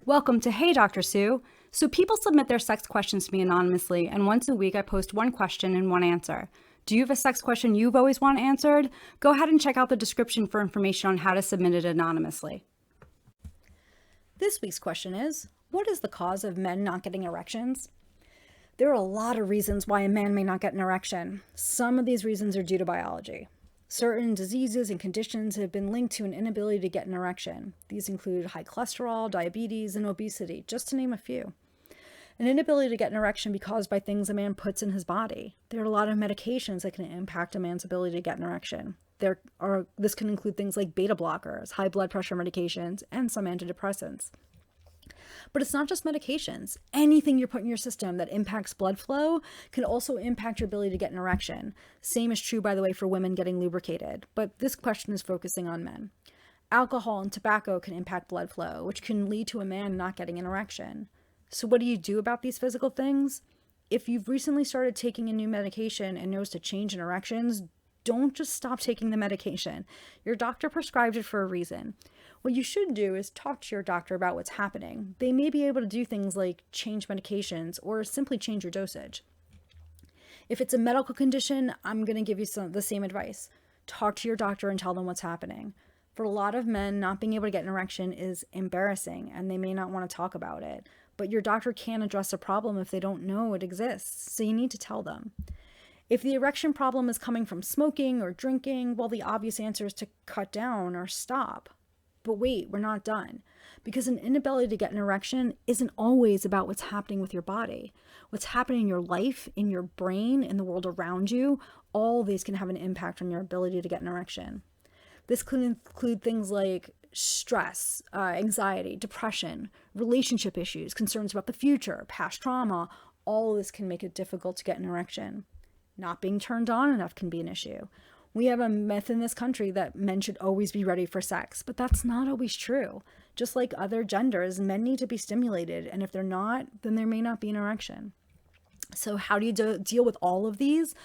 Welcome to Hey Dr. Sue. So people submit their sex questions to me anonymously, and once a week I post one question and one answer. Do you have a sex question you've always wanted answered? Go ahead and check out the description for information on how to submit it anonymously. This week's question is, what is the cause of men not getting erections? There are a lot of reasons why a man may not get an erection. Some of these reasons are due to biology. Certain diseases and conditions have been linked to an inability to get an erection. These include high cholesterol, diabetes, and obesity, just to name a few. An inability to get an erection be caused by things a man puts in his body. There are a lot of medications that can impact a man's ability to get an erection. This can include things like beta blockers, high blood pressure medications, and some antidepressants. But it's not just medications. Anything you're putting in your system that impacts blood flow can also impact your ability to get an erection. Same is true, by the way, for women getting lubricated, but this question is focusing on men. Alcohol and tobacco can impact blood flow, which can lead to a man not getting an erection. So what do you do about these physical things? If you've recently started taking a new medication and noticed a change in erections, don't just stop taking the medication. Your doctor prescribed it for a reason. What you should do is talk to your doctor about what's happening. They may be able to do things like change medications or simply change your dosage. If it's a medical condition, I'm going to give you the same advice. Talk to your doctor and tell them what's happening. For a lot of men, not being able to get an erection is embarrassing and they may not want to talk about it. But your doctor can't address a problem if they don't know it exists, so you need to tell them. If the erection problem is coming from smoking or drinking, well, the obvious answer is to cut down or stop. But wait, we're not done. Because an inability to get an erection isn't always about what's happening with your body. What's happening in your life, in your brain, in the world around you, all these can have an impact on your ability to get an erection. This could include things like stress, anxiety, depression, relationship issues, concerns about the future, past trauma. All of this can make it difficult to get an erection. Not being turned on enough can be an issue. We have a myth in this country that men should always be ready for sex, but that's not always true. Just like other genders, men need to be stimulated, and if they're not, then there may not be an erection. So how do you deal with all of these?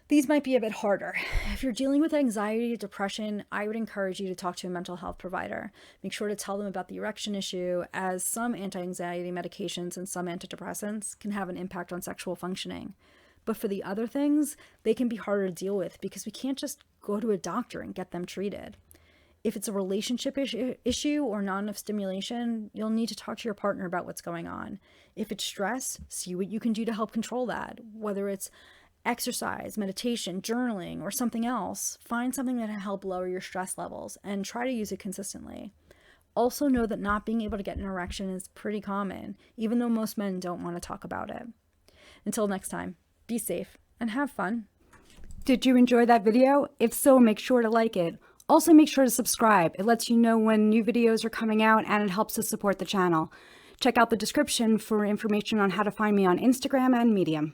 These might be a bit harder. If you're dealing with anxiety, depression, I would encourage you to talk to a mental health provider. Make sure to tell them about the erection issue, as some anti-anxiety medications and some antidepressants can have an impact on sexual functioning. But for the other things, they can be harder to deal with because we can't just go to a doctor and get them treated. If it's a relationship issue or not enough stimulation, you'll need to talk to your partner about what's going on. If it's stress, see what you can do to help control that. Whether it's exercise, meditation, journaling, or something else, find something that can help lower your stress levels and try to use it consistently. Also know that not being able to get an erection is pretty common, even though most men don't want to talk about it. Until next time. Be safe and have fun. Did you enjoy that video? If so, make sure to like it. Also, make sure to subscribe. It lets you know when new videos are coming out and it helps to support the channel. Check out the description for information on how to find me on Instagram and Medium.